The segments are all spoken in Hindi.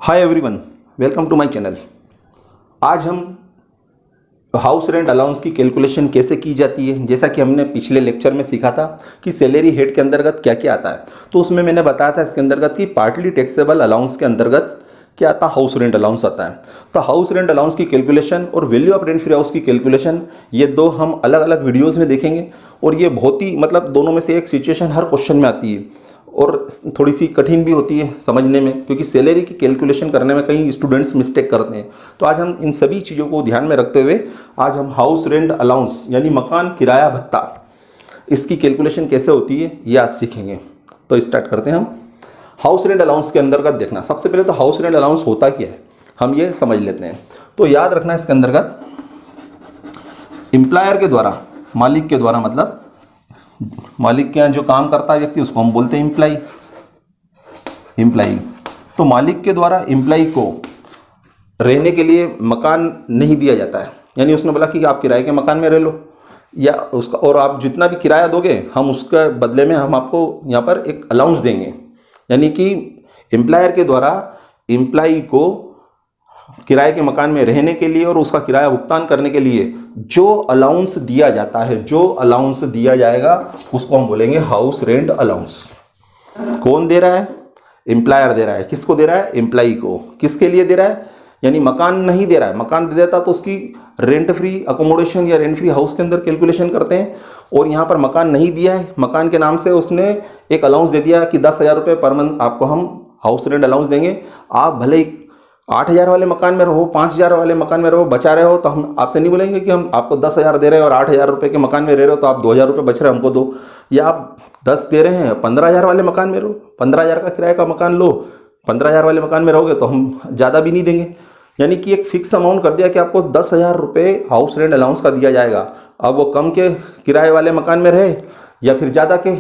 Hi everyone, welcome to my channel. आज हम हाउस रेंट अलाउंस की कैलकुलेशन कैसे की जाती है, जैसा कि हमने पिछले लेक्चर में सीखा था कि सैलरी हेड के अंतर्गत क्या क्या आता है। तो उसमें मैंने बताया था इसके अंतर्गत कि पार्टली टैक्सेबल अलाउंस के अंतर्गत क्या आता है, हाउस रेंट अलाउंस आता है। तो हाउस रेंट अलाउंस की कैलकुलेशन और value of rent free house की कैलकुलेशन, ये दो हम अलग अलग वीडियोज़ में देखेंगे। और ये बहुत ही दोनों में से एक सिचुएशन हर क्वेश्चन में आती है और थोड़ी सी कठिन भी होती है समझने में, क्योंकि सैलरी की कैलकुलेशन करने में कई स्टूडेंट्स मिस्टेक करते हैं। तो आज हम इन सभी चीज़ों को ध्यान में रखते हुए आज हम हाउस रेंट अलाउंस यानी मकान किराया भत्ता, इसकी कैलकुलेशन कैसे होती है ये आज सीखेंगे। तो स्टार्ट करते हैं हम हाउस रेंट अलाउंस के अंतर्गत। देखना, सबसे पहले तो हाउस रेंट अलाउंस होता क्या है हम ये समझ लेते हैं। तो याद रखना, इसके अंतर्गत एम्प्लॉयर के द्वारा, मालिक के द्वारा, मतलब मालिक के यहाँ जो काम करता है व्यक्ति उसको हम बोलते हैं एम्प्लाई। तो मालिक के द्वारा एम्प्लाई को रहने के लिए मकान नहीं दिया जाता है, यानी उसने बोला कि आप किराए के मकान में रह लो या उसका, और आप जितना भी किराया दोगे हम उसके बदले में हम आपको यहाँ पर एक अलाउंस देंगे। यानी कि एम्प्लॉयर के द्वारा एम्प्लाई को किराए के मकान में रहने के लिए और उसका किराया भुगतान करने के लिए जो अलाउंस दिया जाता है, जो अलाउंस दिया जाएगा उसको हम बोलेंगे हाउस रेंट अलाउंस। कौन दे रहा है? एम्प्लॉयर दे रहा है। किसको दे रहा है? एम्प्लॉई को। किसके लिए दे रहा है? यानी मकान नहीं दे रहा है, मकान दे देता तो उसकी रेंट फ्री अकोमोडेशन या रेंट फ्री हाउस के अंदर कैलकुलेशन करते हैं। और यहाँ पर मकान नहीं दिया है, मकान के नाम से उसने एक अलाउंस दे दिया कि 10,000 रुपये पर मंथ आपको हम हाउस रेंट अलाउंस देंगे। आप भले ही 8,000 वाले मकान में रहो, 5,000 वाले मकान में रहो, बचा रहे हो, तो हम आपसे नहीं बोलेंगे कि हम आपको 10,000 दे रहे हैं और 8,000 रुपये के मकान में रह रहे हो तो आप 2,000 रुपये बच रहे हैं हमको दो। या आप 10 दे रहे हैं, 15,000 वाले मकान में रहो, 15,000 का किराए का मकान लो, 15,000 वाले मकान में रहोगे तो हम ज़्यादा भी नहीं देंगे। यानी कि एक फिक्स अमाउंट कर दिया कि आपको 10,000 रुपये हाउस रेंट अलाउंस का दिया जाएगा। अब वो कम के किराए वाले मकान में रहे या फिर ज़्यादा के,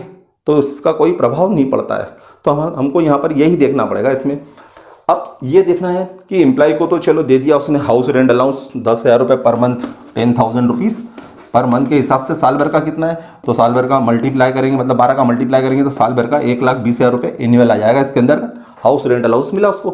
तो इसका कोई प्रभाव नहीं पड़ता है। तो हमको यहाँ पर यही देखना पड़ेगा इसमें। अब ये देखना है कि एम्प्लॉय को तो चलो दे दिया उसने हाउस रेंट अलाउंस 10,000 रुपये per month, 10,000 rupees per month के हिसाब से। साल भर का कितना है? तो साल भर का मल्टीप्लाई करेंगे, मतलब 12 का मल्टीप्लाई करेंगे तो साल भर का 1,20,000 रुपये एनुअल आ जाएगा। इसके अंदर हाउस रेंट अलाउंस मिला उसको।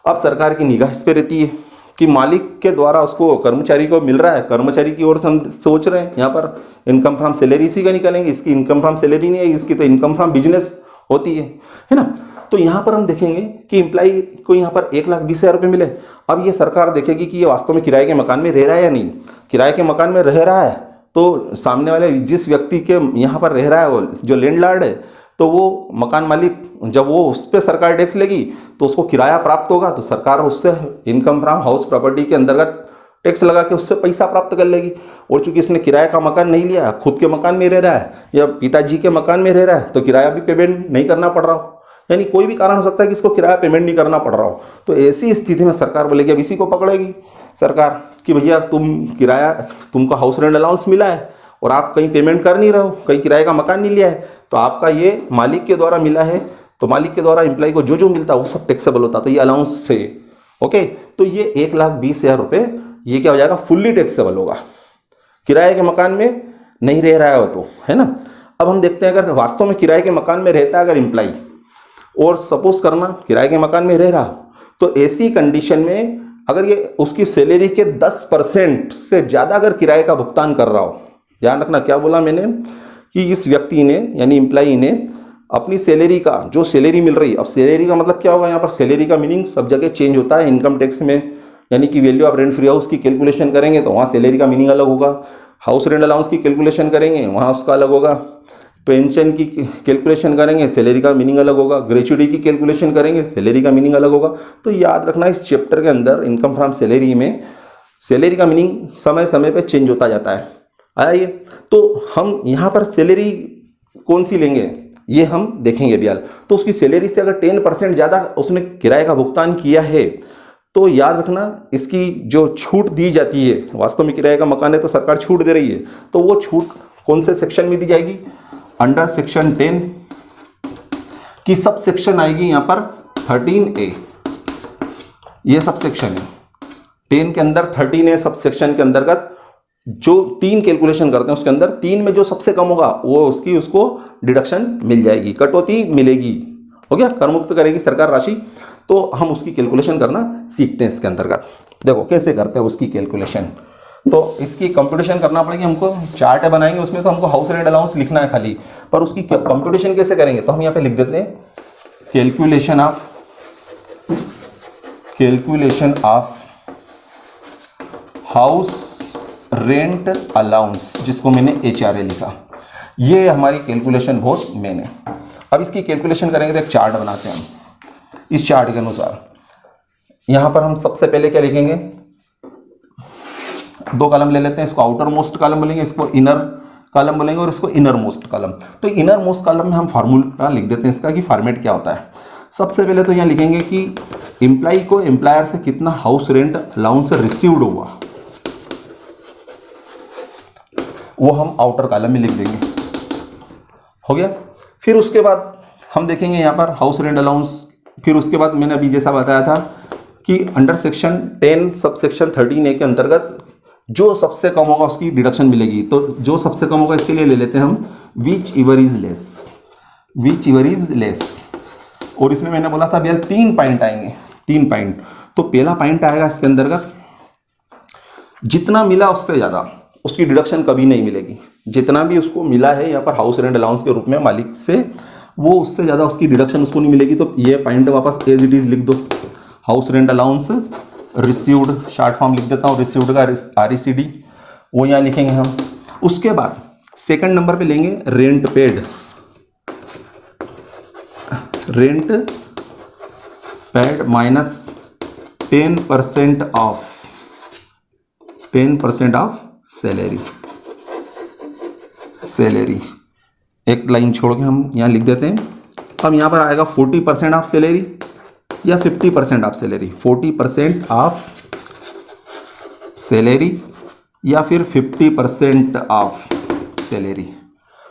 अब सरकार की निगाह इस पर रहती है कि मालिक के द्वारा उसको कर्मचारी को मिल रहा है, कर्मचारी की ओर से हम सोच रहे हैं यहाँ पर इनकम फ्रॉम सैलरी इसी का निकालेंगे। इसकी इनकम फ्रॉम सैलरी नहीं है, इसकी तो इनकम फ्रॉम बिजनेस होती है ना। तो यहाँ पर हम देखेंगे कि एम्प्लॉई को यहाँ पर 1,20,000 रुपये मिले। अब ये सरकार देखेगी कि ये वास्तव में किराए के मकान में रह रहा है या नहीं। किराए के मकान में रह रहा है तो सामने वाले जिस व्यक्ति के यहाँ पर रह रहा है, वो जो लैंडलॉर्ड है, तो वो मकान मालिक जब वो उस पर सरकार टैक्स लेगी तो उसको किराया प्राप्त होगा, तो सरकार उससे इनकम फ्रॉम हाउस प्रॉपर्टी के अंतर्गत टैक्स लगा के उससे पैसा प्राप्त कर लेगी। और चूंकि इसने किराए का मकान नहीं लिया, खुद के मकान में रह रहा है या पिताजी के मकान में रह रहा है, तो किराया भी पेमेंट नहीं करना पड़ रहा हो। यानी कोई भी कारण हो सकता है कि इसको किराया पेमेंट नहीं करना पड़ रहा हो। तो ऐसी स्थिति में सरकार बोलेगी, अब इसी को पकड़ेगी सरकार कि भैया तुमको हाउस रेंट अलाउंस मिला है और आप कहीं पेमेंट कर नहीं रहे हो, कहीं किराए का मकान नहीं लिया है, तो आपका ये मालिक के द्वारा मिला है। तो मालिक के द्वारा एम्प्लॉय को जो जो मिलता है वो सब टैक्सेबल होता है। तो ये अलाउंस से ओके, तो ये 1,20,000 रुपये ये क्या हो जाएगा? फुल्ली टैक्सेबल होगा। किराए के मकान में नहीं रह रहा है तो, है ना। अब हम देखते हैं अगर वास्तव में किराए के मकान में रहता है अगर एम्प्लॉय, और सपोज करना किराए के मकान में रह रहा, तो ऐसी कंडीशन में अगर ये उसकी सैलरी के 10% से ज़्यादा अगर किराए का भुगतान कर रहा हो, ध्यान रखना क्या बोला मैंने कि इस व्यक्ति ने यानी एम्प्लॉई ने अपनी सैलरी का जो सैलरी मिल रही, अब सैलरी का मतलब क्या होगा यहाँ पर? सैलरी का मीनिंग सब जगह चेंज होता है इनकम टैक्स में। यानी कि value of rent free house की कैलकुलेशन करेंगे तो वहाँ सैलरी का मीनिंग अलग होगा, हाउस रेंट अलाउंस की कैलकुलेशन करेंगे वहाँ उसका अलग होगा, पेंशन की कैलकुलेशन करेंगे सैलरी का मीनिंग अलग होगा, ग्रेच्युटी की कैलकुलेशन करेंगे सैलरी का मीनिंग अलग होगा। तो याद रखना इस चैप्टर के अंदर इनकम फ्रॉम सैलरी में सैलरी का मीनिंग समय समय पे चेंज होता जाता है। आया ये? तो हम यहाँ पर सैलरी कौन सी लेंगे ये हम देखेंगे अभी। तो उसकी सैलरी से अगर 10% ज़्यादा उसने किराए का भुगतान किया है तो याद रखना इसकी जो छूट दी जाती है, वास्तव में किराए का मकान है तो सरकार छूट दे रही है, तो वो छूट कौन से सेक्शन में दी जाएगी? अंडर सेक्शन 10 की सब सेक्शन आएगी यहाँ पर 13A। ये सब सेक्शन है 10 के अंदर 13A सब सेक्शन के अंतर्गत जो 3 कैलकुलेशन करते हैं उसके अंदर 3 में जो सबसे कम होगा वो उसको डिडक्शन मिल जाएगी, कटौती मिलेगी। हो गया, कर मुक्त करेगी सरकार राशि। तो हम उसकी कैलकुलेशन करना सीखते हैं इसके अंतर्गत। देखो कैसे करते हैं उसकी कैलकुलेशन। तो इसकी कंप्यूटेशन करना पड़ेगी हमको, चार्ट बनाएंगे उसमें तो हमको हाउस रेंट अलाउंस लिखना है खाली, पर उसकी कंप्यूटेशन कैसे करेंगे तो हम यहाँ पे लिख देते हैं calculation of house rent allowance, जिसको मैंने HRA लिखा। ये हमारी कैलकुलेशन बहुत मेन है। अब इसकी कैलकुलेशन करेंगे तो एक चार्ट बनाते हैं हम। इस चार्ट के अनुसार यहाँ पर हम सबसे पहले क्या लिखेंगे, 2 कॉलम ले लेते हैं, इसको आउटर मोस्ट कॉलम बोलेंगे, इसको इनर कॉलम बोलेंगे और इसको इनर मोस्ट कॉलम। तो इनर मोस्ट कॉलम में हम फार्मूला लिख देते हैं इसका कि फॉर्मेट क्या होता है। सबसे पहले तो यहाँ लिखेंगे कि एम्प्लॉय को एम्प्लॉयर से कितना हाउस रेंट अलाउंस रिसीव्ड हुआ, वो हम आउटर कॉलम में लिख देंगे। हो गया। फिर उसके बाद हम देखेंगे यहाँ पर हाउस रेंट अलाउंस। फिर उसके बाद मैंने अभी जैसा बताया था कि under section 10 sub section 13A के अंतर्गत जो सबसे कम होगा उसकी डिडक्शन मिलेगी। तो जो सबसे कम होगा इसके लिए ले लेते हैं हम विच एवर इज लेस। और इसमें मैंने बोला था भैया 3 पॉइंट आएंगे, 3 पॉइंट। तो पहला पॉइंट आएगा इसके अंतर्गत, जितना मिला उससे ज़्यादा उसकी डिडक्शन कभी नहीं मिलेगी। जितना भी उसको मिला है यहाँ पर हाउस रेंट अलाउंस के रूप में मालिक से, वो उससे ज़्यादा उसकी डिडक्शन उसको नहीं मिलेगी। तो ये पॉइंट वापस एज इट इज़ लिख दो, house rent allowance received, short form लिख देता हूँ रिसीव्ड का RECD, वो यहाँ लिखेंगे हम। उसके बाद सेकंड नंबर पे लेंगे rent paid minus 10% of salary. एक लाइन छोड़ के हम यहाँ लिख देते हैं। अब यहाँ पर आएगा 40% ऑफ सैलरी या 50% ऑफ सैलरी, 40% ऑफ सैलरी या फिर 50% ऑफ सैलरी।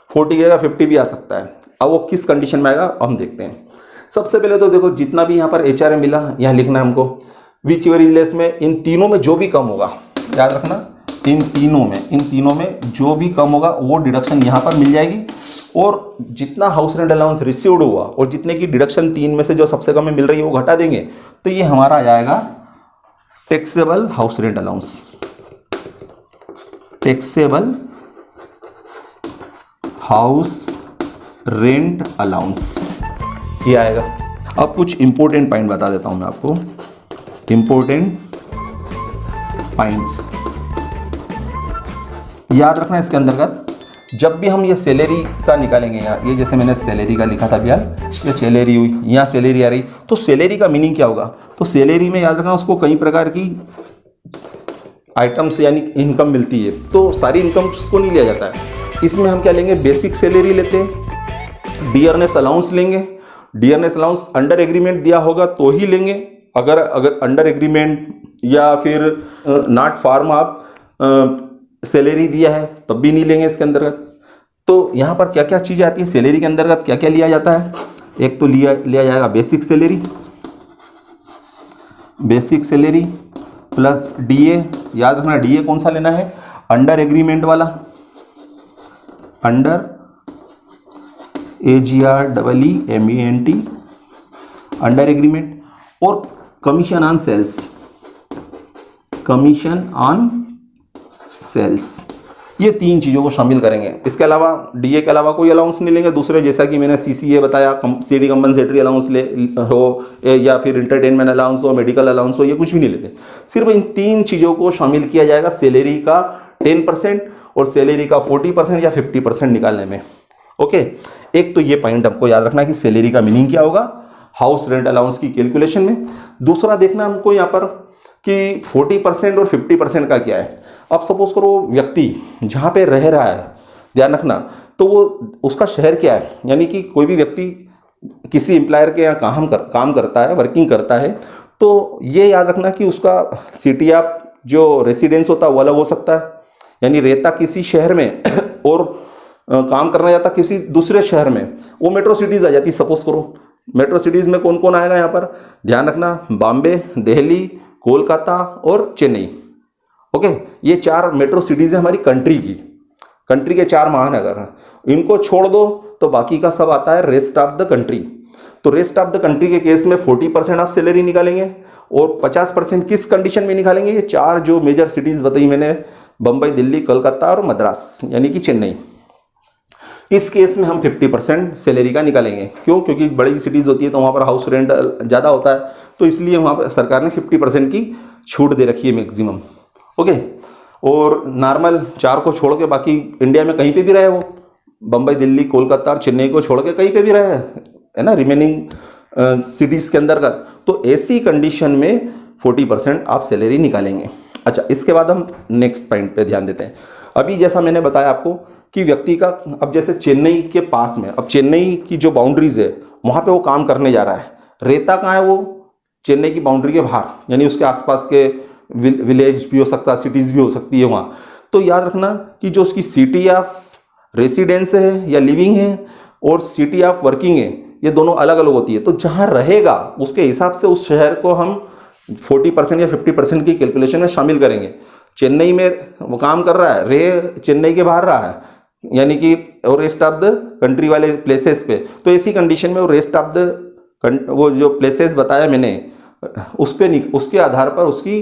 40 का 50 भी आ सकता है। अब वो किस कंडीशन में आएगा हम देखते हैं। सबसे पहले तो देखो जितना भी यहाँ पर HRA मिला यहाँ लिखना है हमको, विच एवर इज लेस में इन तीनों में जो भी कम होगा, याद रखना इन तीनों में जो भी कम होगा वो डिडक्शन यहाँ पर मिल जाएगी। और जितना हाउस रेंट अलाउंस रिसीव्ड हुआ और जितने की डिडक्शन 3 में से जो सबसे कम में मिल रही है वो घटा देंगे, तो ये हमारा आ जाएगा taxable house rent allowance, taxable house rent allowance ये आएगा। अब कुछ इंपॉर्टेंट पॉइंट बता देता हूं मैं आपको, इंपॉर्टेंट पॉइंट्स याद रखना इसके अंतर्गत। जब भी हम ये सैलरी का निकालेंगे, यहाँ ये जैसे मैंने सैलरी का लिखा था भैया, ये सैलरी हुई, यहाँ सैलरी आ रही, तो सैलरी का मीनिंग क्या होगा। तो सैलरी में याद रखना उसको कई प्रकार की आइटम्स यानी इनकम मिलती है, तो सारी इनकम को नहीं लिया जाता है। इसमें हम क्या लेंगे, बेसिक सैलरी लेते हैं, डियरनेस अलाउंस लेंगे। डियरनेस अलाउंस अंडर एग्रीमेंट दिया होगा तो ही लेंगे, अगर अंडर एग्रीमेंट या फिर नॉट फार्म ऑफ सैलरी दिया है तब भी नहीं लेंगे इसके अंतर्गत। तो यहाँ पर क्या क्या चीज़ें आती है सैलरी के अंतर्गत, क्या क्या लिया जाता है। एक तो लिया जाएगा बेसिक सैलरी प्लस DA। याद रखना DA कौन सा लेना है, अंडर एग्रीमेंट वाला, अंडर AGREEMENT अंडर एग्रीमेंट। और कमीशन ऑन सेल्स, ये 3 चीज़ों को शामिल करेंगे। इसके अलावा DA के अलावा कोई अलाउंस नहीं लेंगे दूसरे, जैसा कि मैंने CCA बताया, CD कंपनसेटरी अलाउंस ले हो या फिर इंटरटेनमेंट अलाउंस हो, मेडिकल अलाउंस हो, ये कुछ भी नहीं लेते। सिर्फ इन 3 चीज़ों को शामिल किया जाएगा सैलरी का 10% और सैलरी का 40% या 50% निकालने में। ओके, एक तो ये पॉइंट हमको याद रखना कि सैलरी का मीनिंग क्या होगा हाउस रेंट अलाउंस की कैलकुलेशन में। दूसरा देखना हमको यहाँ पर कि 40% और 50% का क्या है। अब सपोज करो व्यक्ति जहाँ पे रह रहा है, ध्यान रखना, तो वो उसका शहर क्या है, यानी कि कोई भी व्यक्ति किसी एम्प्लॉयर के यहाँ काम करता है, वर्किंग करता है, तो ये याद रखना कि उसका सिटी ऑफ जो रेसिडेंस होता है वो अलग हो सकता है, यानी रहता किसी शहर में और काम करना जाता किसी दूसरे शहर में, वो मेट्रो सिटीज़ आ जाती। सपोज करो मेट्रो सिटीज़ में कौन कौन आएगा यहाँ पर, ध्यान रखना, बॉम्बे, दिल्ली, कोलकाता और चेन्नई। ओके, ये 4 मेट्रो सिटीज़ है हमारी कंट्री के 4 महानगर हैं। इनको छोड़ दो तो बाकी का सब आता है रेस्ट ऑफ द कंट्री। तो रेस्ट ऑफ द कंट्री के केस में 40% आप सैलरी निकालेंगे और 50% किस कंडीशन में निकालेंगे? ये 4 जो मेजर सिटीज़ बताई मैंने, बम्बई, दिल्ली, कोलकाता और मद्रास यानी कि चेन्नई। इस केस में हम 50% सैलरी का निकालेंगे। क्यों? क्योंकि बड़ी सिटीज़ होती है तो वहाँ पर हाउस रेंट ज़्यादा होता है, तो इसलिए वहाँ पर सरकार ने 50% की छूट दे रखी है मैक्सिमम। ओके, और नॉर्मल 4 को छोड़ के बाकी इंडिया में कहीं पे भी रहे, वो बम्बई, दिल्ली, कोलकाता और चेन्नई को छोड़ के कहीं पे भी रहे, है ना, रिमेनिंग सिटीज़ के अंदर का, तो ऐसी कंडीशन में 40% आप सैलरी निकालेंगे। अच्छा, इसके बाद हम नेक्स्ट पॉइंट पे ध्यान देते हैं। अभी जैसा मैंने बताया आपको कि व्यक्ति का, अब जैसे चेन्नई के पास में, अब चेन्नई की जो बाउंड्रीज है वहाँ पे वो काम करने जा रहा है, रहता कहाँ है? वो चेन्नई की बाउंड्री के बाहर, यानी उसके आसपास के विलेज भी हो सकता है, सिटीज़ भी हो सकती है वहाँ। तो याद रखना कि जो उसकी सिटी ऑफ रेसिडेंस है या लिविंग है और सिटी ऑफ वर्किंग है, ये दोनों अलग अलग होती है। तो जहाँ रहेगा उसके हिसाब से उस शहर को हम 40% या 50% की कैलकुलेशन में शामिल करेंगे। चेन्नई में वो काम कर रहा है, रहे चेन्नई के बाहर रहा है, यानी कि और रेस्ट ऑफ द कंट्री वाले प्लेसेस पे, तो ऐसी कंडीशन में वो रेस्ट ऑफ द वो जो प्लेसेस बताया मैंने उस पे उसके आधार पर उसकी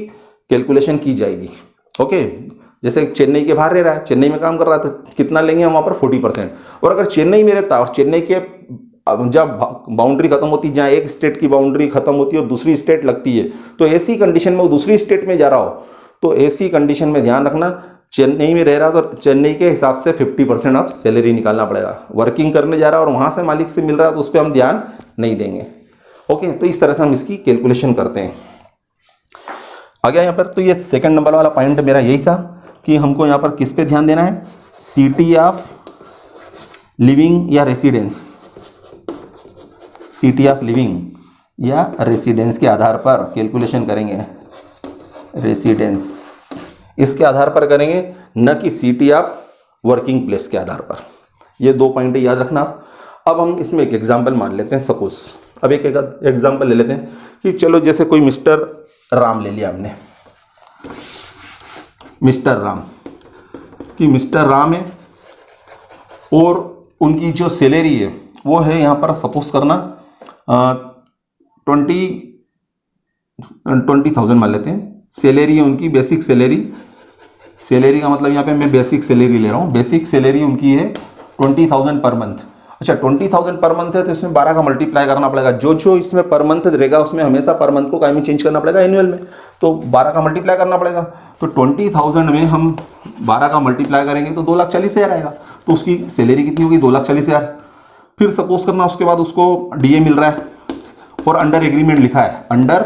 कैलकुलेशन की जाएगी। ओके, जैसे चेन्नई के बाहर रह रहा है, चेन्नई में काम कर रहा है, तो कितना लेंगे हम वहाँ पर? 40%। और अगर चेन्नई में रहता और चेन्नई के जब बाउंड्री खत्म होती है, जहाँ एक स्टेट की बाउंड्री खत्म होती है और दूसरी स्टेट लगती है, तो ऐसी कंडीशन में वो दूसरी स्टेट में जा रहा हो, तो ऐसी कंडीशन में ध्यान रखना चेन्नई में रह रहा तो चेन्नई के हिसाब से 50% आप सैलरी निकालना पड़ेगा। वर्किंग करने जा रहा है और वहाँ से मालिक से मिल रहा है तो उस पर हम ध्यान नहीं देंगे। ओके, तो इस तरह से हम इसकी कैलकुलेशन करते हैं। आ गया यहाँ पर, तो ये सेकंड नंबर वाला पॉइंट मेरा यही था कि हमको यहाँ पर किस पे ध्यान देना है? सिटी ऑफ लिविंग या रेसिडेंस, सिटी ऑफ लिविंग या रेसिडेंस के आधार पर कैलकुलेशन करेंगे। रेसिडेंस इसके आधार पर करेंगे, न कि सिटी ऑफ वर्किंग प्लेस के आधार पर। ये 2 पॉइंट याद रखना। अब हम इसमें एक एग्जांपल मान लेते हैं। सपोज अब एक एग्जांपल ले लेते हैं कि चलो जैसे कोई मिस्टर राम ले लिया हमने, मिस्टर राम, कि मिस्टर राम है और उनकी जो सैलरी है वो है यहाँ पर सपोज करना 20,000 मान लेते हैं। सैलरी है उनकी, बेसिक सैलरी, सैलरी का मतलब यहाँ पे मैं बेसिक सैलरी ले रहा हूँ। बेसिक सैलरी उनकी है 20,000 पर मंथ। अच्छा, 20,000 पर मंथ है तो इसमें 12 का मल्टीप्लाई करना पड़ेगा। जो जो इसमें पर मंथ रहेगा उसमें हमेशा पर मंथ को कायमी चेंज करना पड़ेगा एनुअल में, तो 12 का मल्टीप्लाई करना पड़ेगा। तो 20,000 में हम 12 का मल्टीप्लाई करेंगे तो 2,40,000 आएगा। तो उसकी सैलरी कितनी होगी? 2,40,000। फिर सपोज करना उसके बाद उसको डीए मिल रहा है और अंडर एग्रीमेंट लिखा है, अंडर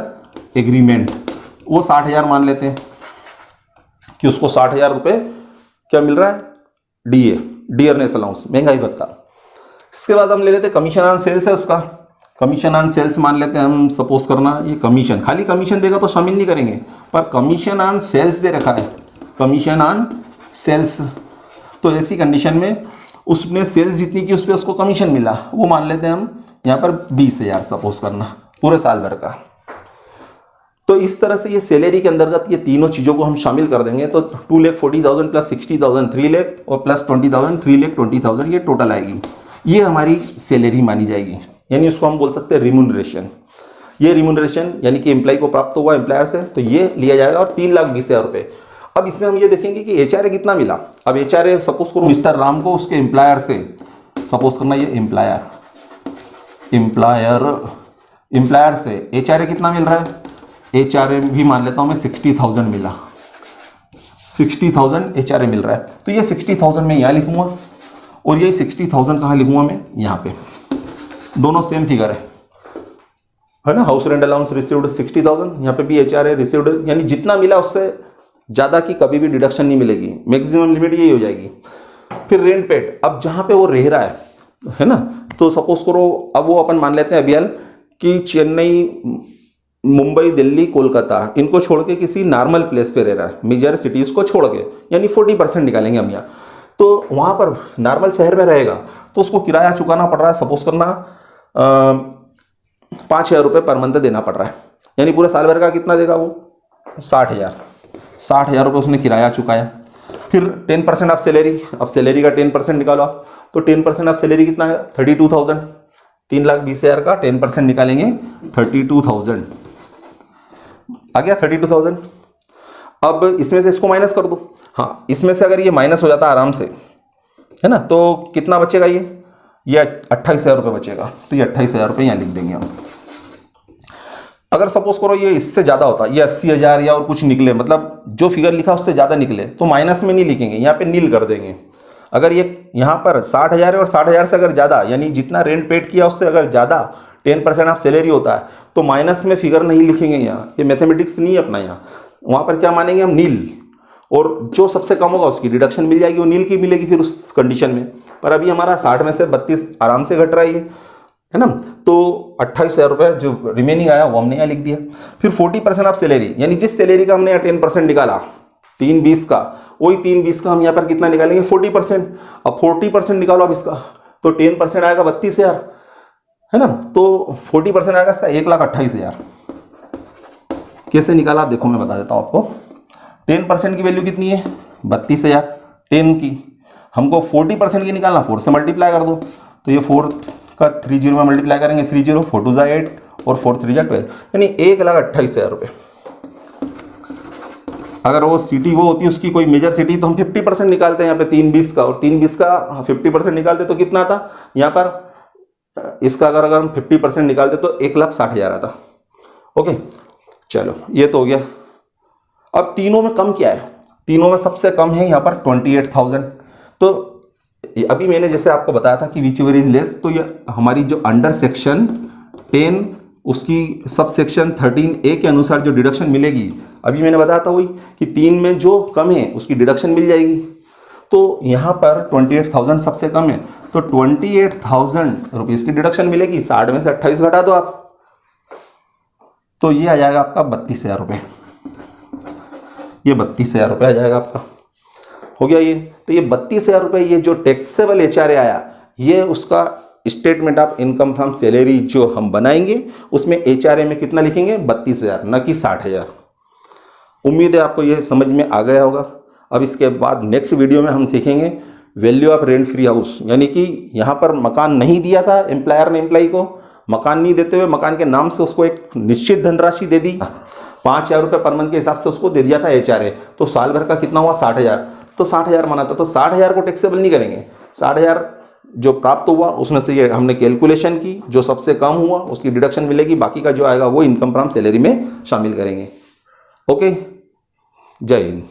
एग्रीमेंट वो 60,000 मान लेते हैं कि उसको 60,000 रुपये क्या मिल रहा है? डीए, डियरनेस अलाउंस, महंगाई भत्ता। इसके बाद हम ले लेते हैं कमीशन ऑन सेल्स है उसका, कमीशन ऑन सेल्स मान लेते हैं हम। सपोज करना ये कमीशन, खाली कमीशन देगा तो शामिल नहीं करेंगे, पर कमीशन ऑन सेल्स दे रखा है, कमीशन ऑन सेल्स। तो ऐसी कंडीशन में उसने सेल्स जितनी की उस पर उसको कमीशन मिला, वो मान लेते हैं हम यहाँ पर 20,000 सपोज करना पूरे साल भर का। तो इस तरह से ये सैलरी के अंतर्गत ये तीनों चीज़ों को हम शामिल कर देंगे तो 2,40,000 प्लस 60,000 3 लाख और प्लस 20,000 3,20,000 ये टोटल आएगी। ये हमारी सैलरी मानी जाएगी, यानी उसको हम बोल सकते हैं रिम्यूनरेशन। ये रिम्यूनरेशन यानी कि एम्प्लॉय को प्राप्त हुआ एम्प्लॉयर से, तो ये लिया जाएगा और 3,20,000 रुपये। अब इसमें हम ये देखेंगे कि एचआरए कितना मिला। अब एचआरए सपोज करो मिस्टर राम को उसके एम्प्लॉयर से, सपोज करना ये एम्प्लॉयर से एचआरए कितना मिल रहा है? एचआरए भी मान लेता हूँ मैं 60,000 मिला, 60,000 एचआरए मिल रहा है। तो ये 60,000 मैं यहाँ लिखूंगा और ये 60,000 कहाँ लिखूंगा मैं? यहाँ पे। दोनों सेम फिगर है ना। हाउस रेंट अलाउंस रिसीव्ड 60,000, यहाँ पे भी एचआरए रिसीव्ड, यानी जितना मिला उससे ज़्यादा की कभी भी डिडक्शन नहीं मिलेगी, मैक्सिमम लिमिट यही हो जाएगी। फिर रेंट पेड, अब जहाँ पे वो रह रहा है ना, तो सपोज करो अब वो अपन मान लेते हैं अभियाल कि चेन्नई, मुंबई, दिल्ली, कोलकाता इनको छोड़ के किसी नॉर्मल प्लेस पे रह रहा है, मेजर सिटीज़ को छोड़ के, यानी 40% निकालेंगे हम यहाँ। तो वहाँ पर नॉर्मल शहर में रहेगा तो उसको किराया चुकाना पड़ रहा है, सपोज करना 5,000 रुपये पर मंथ देना पड़ रहा है, यानी पूरे साल भर का कितना देगा वो? 60,000 रुपये उसने किराया चुकाया। फिर 10% ऑफ सैलरी, अब सैलरी का 10% निकालो आप, तो 10% ऑफ सैलरी कितना है? 32,000। 3,20,000 का 10% निकालेंगे 32,000 आ गया 32,000। अब इसमें से इसको माइनस कर दो। हाँ, इसमें से अगर ये माइनस हो जाता आराम से, है ना, तो कितना बचेगा? ये 28,000 रुपये बचेगा। तो ये 28,000 रुपये यहाँ लिख देंगे हम। अगर सपोज करो ये इससे ज़्यादा होता, ये 80,000 या और कुछ निकले, मतलब जो फिगर लिखा उससे ज़्यादा निकले, तो माइनस में नहीं लिखेंगे, यहाँ पे नील कर देंगे। अगर ये यहाँ पर 60,000 है और 60,000 से अगर ज़्यादा, यानी जितना रेंट पेड किया उससे अगर ज़्यादा 10% ऑफ सैलरी होता है, तो माइनस में फिगर नहीं लिखेंगे यहाँ। ये मैथमेटिक्स नहीं है अपना यहाँ। वहाँ पर क्या मानेंगे हम? नील। और जो सबसे कम होगा उसकी डिडक्शन मिल जाएगी, वो नील की मिलेगी फिर उस कंडीशन में। पर अभी हमारा 60 में से 32 आराम से घट रहा है ना। तो 28,000 रुपये जो रिमेनिंग आया वो हमने यहाँ लिख दिया। फिर 40% ऑफ सैलरी, यानी जिस सैलरी का हमने यहाँ 10% निकाला 320 का, वही 320 का हम यहाँ पर कितना निकालेंगे? 40%। अब 40% निकालो अब इसका, तो 10% आएगा 32,000, है ना। तो 40% आएगा इसका 1,28,000। कैसे निकाला आप देखो, मैं बता देता हूँ आपको। 10% की वैल्यू कितनी है? 32,000। 10 की हमको 40% की निकालना, 4 से मल्टीप्लाई कर दो। तो ये 4 का 30 में मल्टीप्लाई करेंगे, 30 4 2 8 और 4 3 12, यानी 1,28,000 रुपये। अगर वो सिटी वो होती है उसकी कोई मेजर सिटी, तो हम 50% निकालते हैं यहाँ पे 320 का, और 320 का 50% निकालते तो कितना आता यहाँ पर? इसका अगर हम 50% निकालते तो 1,60,000 आता। ओके, चलो ये तो हो गया। अब तीनों में कम क्या है? तीनों में सबसे कम है यहाँ पर 28,000। तो अभी मैंने जैसे आपको बताया था कि विच एवर इज लेस, तो ये हमारी जो अंडर सेक्शन 10 उसकी सब सेक्शन 13A के अनुसार जो डिडक्शन मिलेगी, अभी मैंने बताया था वही कि 3 में जो कम है उसकी डिडक्शन मिल जाएगी। तो यहाँ पर 28,000 सबसे कम है, तो 28,000 रुपीज़ की डिडक्शन मिलेगी। 60 में से 28 घटा दो आप, तो ये आ जाएगा आपका 32,000 रुपये। ये 32,000 रुपये आ जाएगा आपका, हो गया ये। तो ये 32,000 रुपये, ये जो टैक्सेबल HRA आया, ये उसका statement of income from salary जो हम बनाएंगे उसमें HRA में कितना लिखेंगे? 32,000, न कि 60,000। उम्मीद है आपको ये समझ में आ गया होगा। अब इसके बाद नेक्स्ट वीडियो में हम सीखेंगे value of rent free house, यानी कि यहाँ पर मकान नहीं दिया था एम्प्लॉयर ने एम्प्लॉय को, मकान नहीं देते हुए मकान के नाम से उसको एक निश्चित धनराशि दे दी, 5,000 रुपये पर मंथ के हिसाब से उसको दे दिया था HRA। तो साल भर का कितना हुआ? 60,000। तो 60,000 माना था, तो 60,000 को टैक्सेबल नहीं करेंगे। 60,000 जो प्राप्त हुआ उसमें से ये हमने कैलकुलेशन की, जो सबसे कम हुआ उसकी डिडक्शन मिलेगी, बाकी का जो आएगा वो इनकम फ्रॉम सैलरी में शामिल करेंगे। ओके, जय हिंद।